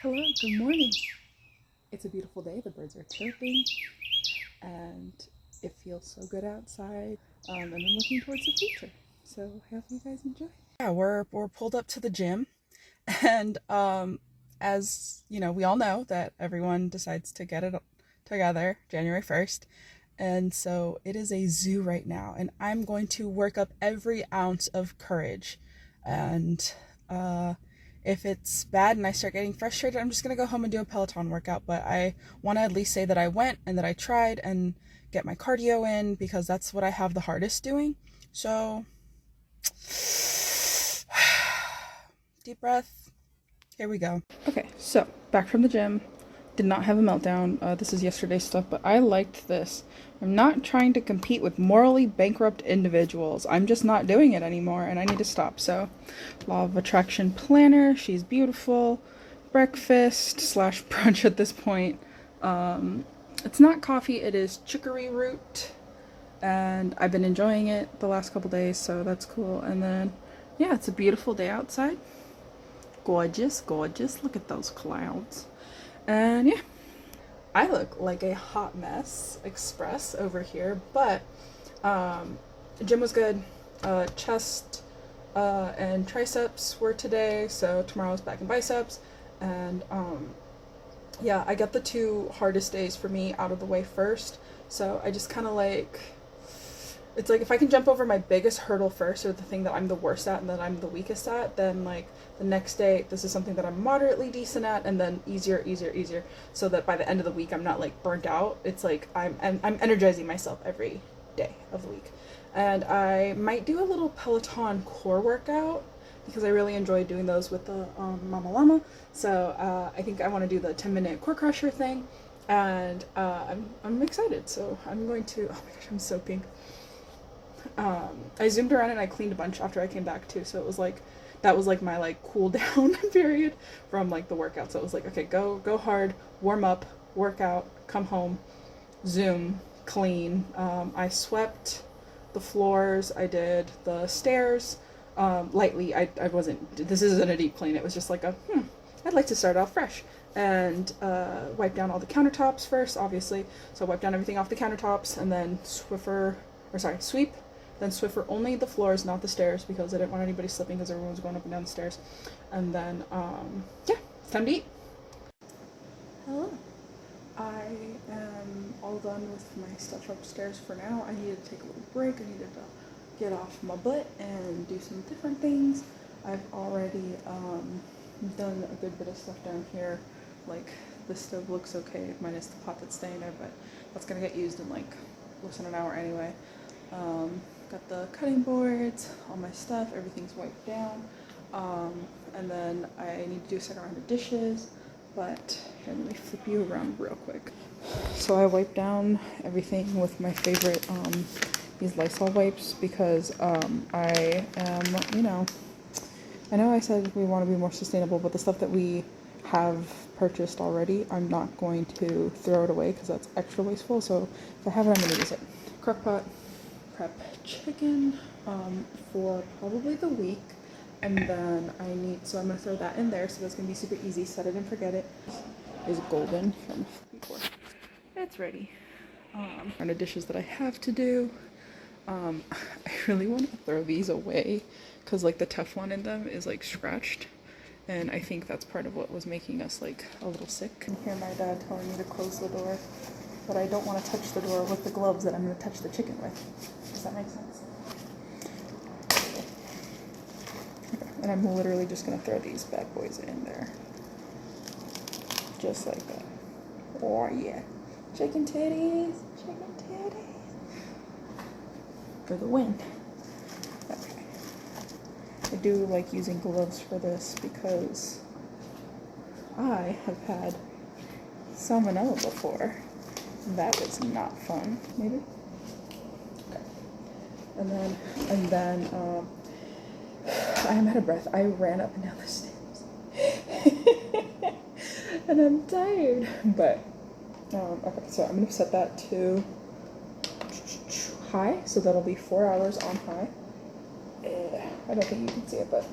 Hello, good morning. It's a beautiful day. The birds are chirping and it feels so good outside. And I'm looking towards the future. So I hope you guys enjoy. Yeah, we're pulled up to the gym and as you know, we all know that everyone decides to get it together January 1st. And so it is a zoo right now and I'm going to work up every ounce of courage. And if it's bad and I start getting frustrated, I'm just going to go home and do a Peloton workout. But I want to at least say that I went and that I tried and get my cardio in because that's what I have the hardest doing. So, deep breath. Here we go. Okay, so back from the gym. Did not have a meltdown. This is yesterday's stuff, but I liked this. I'm not trying to compete with morally bankrupt individuals. I'm just not doing it anymore, and I need to stop. So, Law of Attraction planner. She's beautiful. Breakfast / brunch at this point. It's not coffee. It is chicory root, and I've been enjoying it the last couple days, so that's cool. And then, yeah, it's a beautiful day outside. Gorgeous, gorgeous. Look at those clouds. And yeah, I look like a hot mess express over here, but gym was good. Chest and triceps were today, so tomorrow's back and biceps. And yeah, I got the two hardest days for me out of the way first, so I just kind of like, it's like if I can jump over my biggest hurdle first, or the thing that I'm the worst at and that I'm the weakest at, then like the next day this is something that I'm moderately decent at, and then easier, so that by the end of the week I'm not like burnt out. It's like I'm energizing myself every day of the week. And I might do a little Peloton core workout because I really enjoy doing those with the Mama Llama. So I think I want to do the 10-minute core crusher thing, and I'm excited. So I'm going to, oh my gosh, I'm soaking. I zoomed around and I cleaned a bunch after I came back too, so it was like, that was like my like cool down period from like the workout. So it was like, okay, go hard, warm up, workout, come home, zoom, clean. I swept the floors, I did the stairs lightly. I wasn't, this isn't a deep clean, it was just like a I'd like to start off fresh, and wipe down all the countertops first, obviously. So wipe down everything off the countertops, and then sweep, then Swiffer only the floors, not the stairs, because I didn't want anybody slipping because everyone was going up and down the stairs. And then, yeah, it's time to eat. Hello. I am all done with my stuff upstairs for now. I needed to take a little break. I needed to get off my butt and do some different things. I've already done a good bit of stuff down here. Like, the stove looks okay, minus the pot that's staying there, but that's gonna get used in like less than an hour anyway. Got the cutting boards, all my stuff, everything's wiped down. And then I need to do a second round of dishes, but here, let me flip you around real quick. So I wiped down everything with my favorite, these Lysol wipes, because I am, you know I said we want to be more sustainable, but the stuff that we have purchased already, I'm not going to throw it away because that's extra wasteful. So if I have it, I'm going to use it. Crock pot, prep chicken for probably the week, and then I'm going to throw that in there, so that's going to be super easy. Set it and forget it. Is golden from before. It's ready. And the dishes that I have to do. I really want to throw these away because like the Teflon in them is like scratched, and I think that's part of what was making us like a little sick. I can hear my dad telling me to close the door, but I don't want to touch the door with the gloves that I'm going to touch the chicken with. Does that make sense? Okay. And I'm literally just going to throw these bad boys in there. Just like that. Oh yeah. Chicken titties. Chicken titties. For the win. Okay. I do like using gloves for this because I have had salmonella before. That was not fun. Maybe? Okay. And then I am out of breath. I ran up and down the stairs. And I'm tired. But, okay, so I'm going to set that to high, so that'll be 4 hours on high. I don't think you can see it, but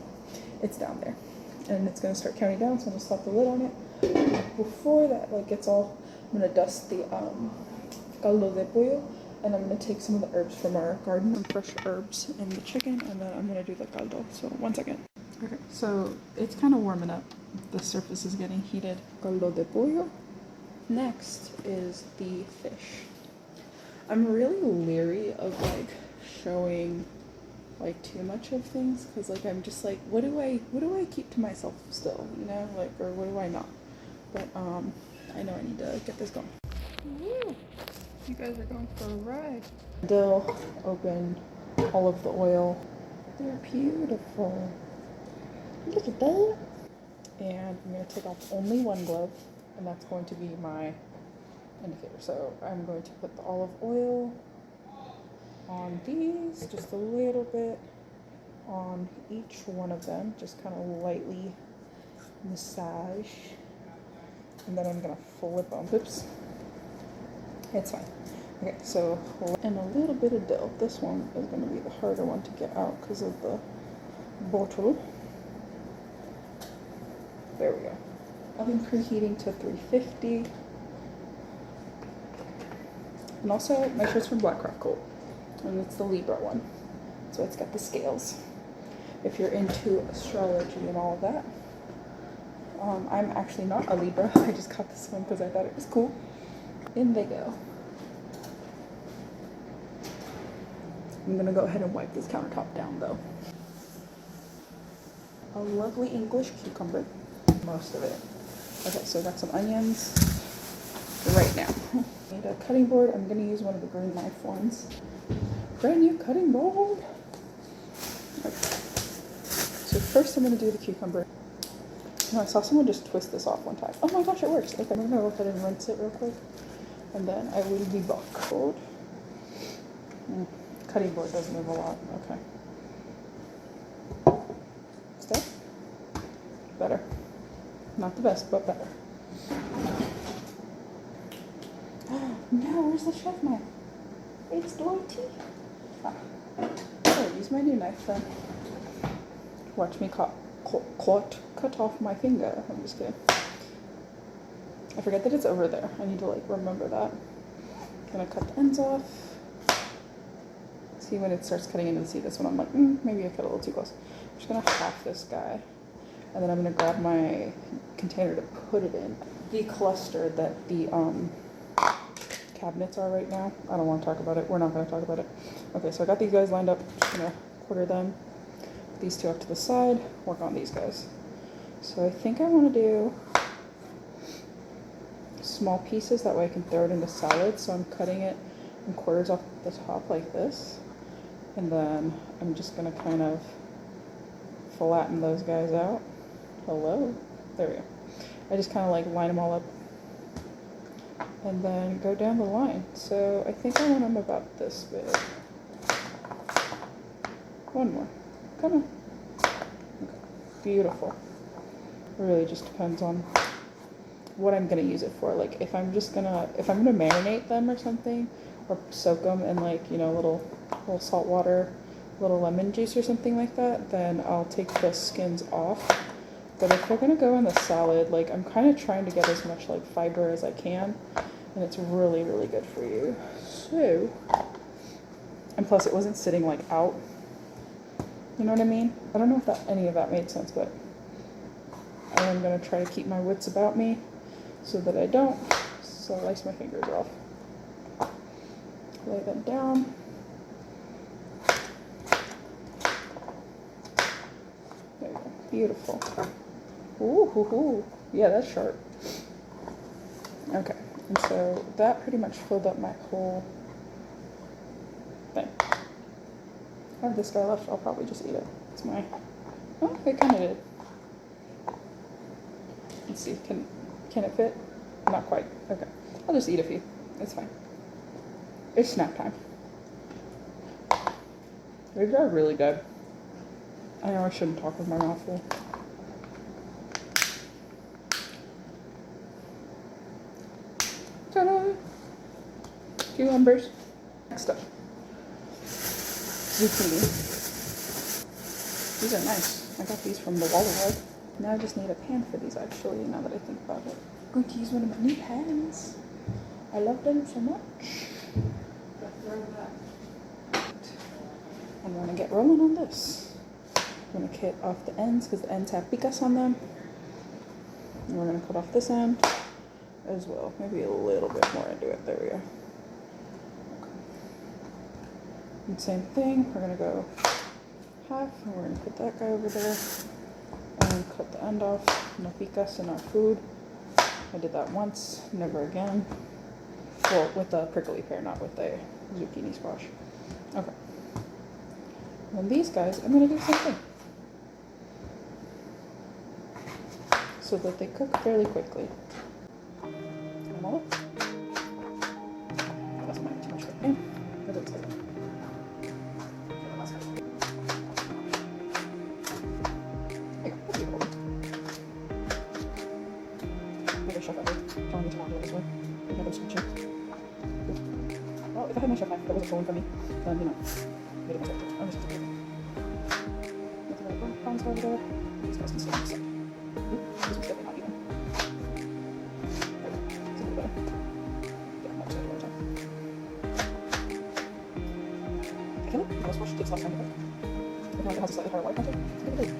it's down there. and it's gonna start counting down, so I'm gonna slap the lid on it. Before that like gets all, I'm gonna dust the caldo de pollo, and I'm gonna take some of the herbs from our garden, some fresh herbs in the chicken, and then I'm gonna do the caldo. So 1 second. Okay, so it's kind of warming up. The surface is getting heated. Caldo de pollo. Next is the fish. I'm really leery of like showing like too much of things, because like I'm just like, what do I keep to myself still, you know, like, or what do I not? But I know I need to get this going. Woo! You guys are going for a ride. Dill, open all of the oil. They're beautiful. Look at that. And I'm going to take off only one glove, and that's going to be my indicator. So I'm going to put the olive oil on these, just a little bit on each one of them, just kind of lightly massage, and then I'm going to flip them. Oops. It's fine. Okay, so, and a little bit of dill. This one is going to be the harder one to get out because of the bottle. There we go. Oven preheating to 350. And also, my shirt's from Black Crock Gold, and it's the Libra one. So it's got the scales. If you're into astrology and all of that. I'm actually not a Libra. I just got this one because I thought it was cool. In they go. I'm gonna go ahead and wipe this countertop down though. A lovely English cucumber. Most of it. Okay, so I got some onions right now. Need a cutting board. I'm gonna use one of the green knife ones. Brand new cutting board. Okay. So first I'm gonna do the cucumber. No, I saw someone just twist this off one time. Oh my gosh, it works. Okay, I'm gonna go ahead and rinse it real quick, and then I will be back. Cutting board does move a lot. Okay. Step. Better. Not the best, but better. No, where's the chef knife? It's Dwighty. Oh, use my new knife then. Watch me cut off my finger. I'm just kidding. I forget that it's over there. I need to like remember that. I'm gonna cut the ends off. See, when it starts cutting into the seed, this one I'm like, maybe I cut a little too close. I'm just gonna half this guy, and then I'm gonna grab my container to put it in. The cluster that the cabinets are right now. I don't want to talk about it. We're not going to talk about it. Okay, so I got these guys lined up. Just gonna quarter them. These two up to the side. Work on these guys. So I think I want to do small pieces. That way I can throw it into salad. So I'm cutting it in quarters off the top like this. And then I'm just going to kind of flatten those guys out. Hello. There we go. I just kind of like line them all up. And then go down the line. So I think I want them about this big. One more. Come on. Okay. Beautiful. It really just depends on what I'm gonna use it for. Like if I'm gonna marinate them or something, or soak them in like, you know, little salt water, little lemon juice or something like that, then I'll take the skins off. But if they're gonna go in the salad, like I'm kind of trying to get as much like fiber as I can, and it's really, really good for you. So, and plus it wasn't sitting like out. You know what I mean? I don't know if any of that made sense, but I am gonna try to keep my wits about me so that I don't slice my fingers off. Lay them down. There you go. Beautiful. Ooh, yeah, that's sharp. Okay, and so that pretty much filled up my whole thing. I have this guy left, I'll probably just eat it. It's my, oh, it kind of did. Let's see, can it fit? Not quite, okay. I'll just eat a few, it's fine. It's snack time. These are really good. I know I shouldn't talk with my mouth full. Ta-da! Cucumbers. Next up. Zucchini. These are nice. I got these from the Walmart. Now I just need a pan for these actually, now that I think about it. I'm going to use one of my new pans. I love them so much. Gotta throw that. I'm gonna get rolling on this. I'm gonna cut off the ends because the ends have picas on them. And we're gonna cut off this end as well. Maybe a little bit more into it. There we go. Okay. And same thing, we're gonna go half and we're gonna put that guy over there and cut the end off. No picas in our food. I did that once, never again. Well, with the prickly pear, not with the zucchini squash. Okay. And these guys, I'm gonna do the same thing. So that they cook fairly quickly. That's not too much cooking. But it's good. Maybe chef ever telling me to not do it this way. I never switch it. Well, if I had my chef knife that wasn't pulling for me, then you know, made it myself. I'm just gonna do it. Get the right breadcrumbs over there. These guys can stay on the side. This one's definitely not even. There we go. It's a little better. Yeah, more side right time. I feel like the squash takes less time to cook. I feel like it has a slightly higher water content. Maybe it is.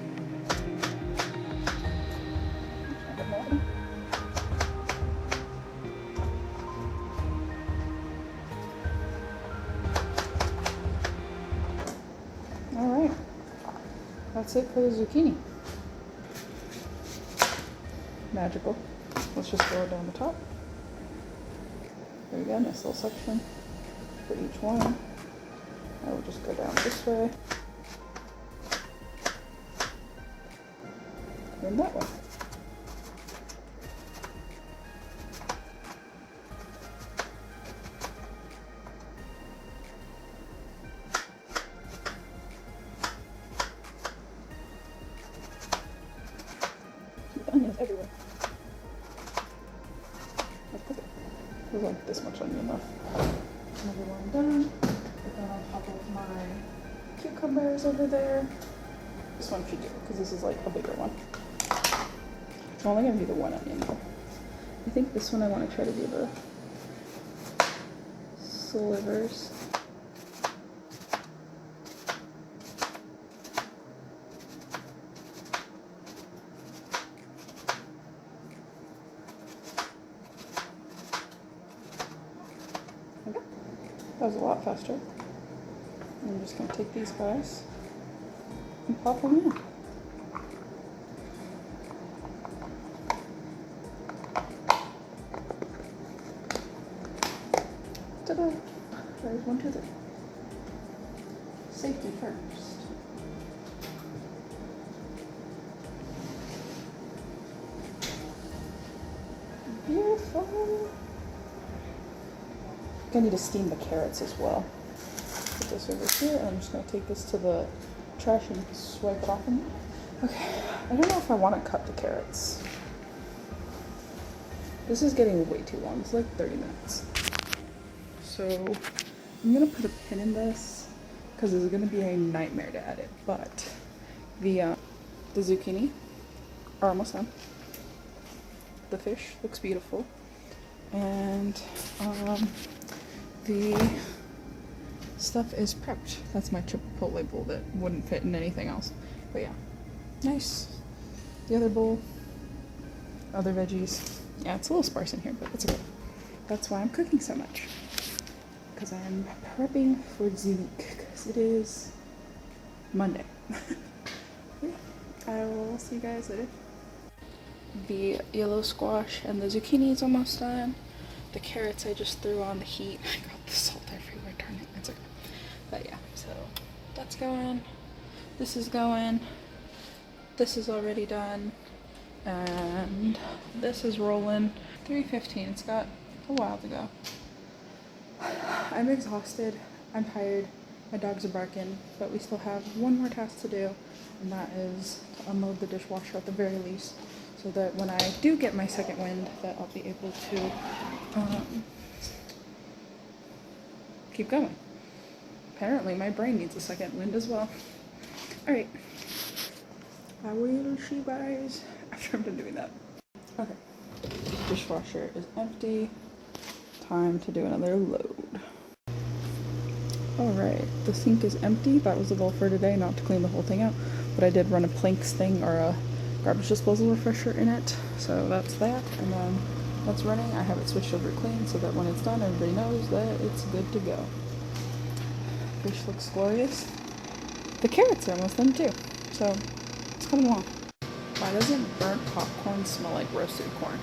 Alright, that's it for the zucchini. Magical. Let's just throw it down the top. There we go, nice little section for each one. I will just go down this way and that way. Onions everywhere. That's perfect. There's like this much onion left. Another one done. Put that on top of my cucumbers over there. This one should do because this is like a bigger one. I'm only gonna do the one onion though. I think this one I want to try to do the slivers. That was a lot faster. I'm just going to take these guys and pop them in. Ta-da! There's 1, 2, 3. Safety first. Beautiful. I need to steam the carrots as well. Put this over here, and I'm just going to take this to the trash and swipe it off in there. Okay, I don't know if I want to cut the carrots. This is getting way too long. It's like 30 minutes. So I'm going to put a pin in this because it's going to be a nightmare to edit. But the zucchini are almost done. The fish looks beautiful. And the stuff is prepped. That's my chipotle bowl that wouldn't fit in anything else. But yeah, nice. The other bowl, other veggies. Yeah, it's a little sparse in here, but it's okay. That's why I'm cooking so much. Because I'm prepping for the week. Because it is Monday. Yeah, I will see you guys later. The yellow squash and the zucchini is almost done. The carrots I just threw on the heat. I got the salt everywhere, darn it. It's okay. But yeah, so that's going. This is going. This is already done. And this is rolling. 3:15. It's got a while to go. I'm exhausted. I'm tired. My dogs are barking. But we still have one more task to do. And that is to unload the dishwasher at the very least. So that when I do get my second wind, that I'll be able to keep going. Apparently my brain needs a second wind as well. Alright, I will see you guys after I'm done doing that. Okay. Dishwasher is empty. Time to do another load. Alright, the sink is empty. That was the goal for today, not to clean the whole thing out. But I did run a planks thing or a garbage disposal refresher in it. So that's that. And then that's running. I have it switched over to clean so that when it's done, everybody knows that it's good to go. Fish looks glorious. The carrots are almost done too. So it's coming along. Why doesn't burnt popcorn smell like roasted corn?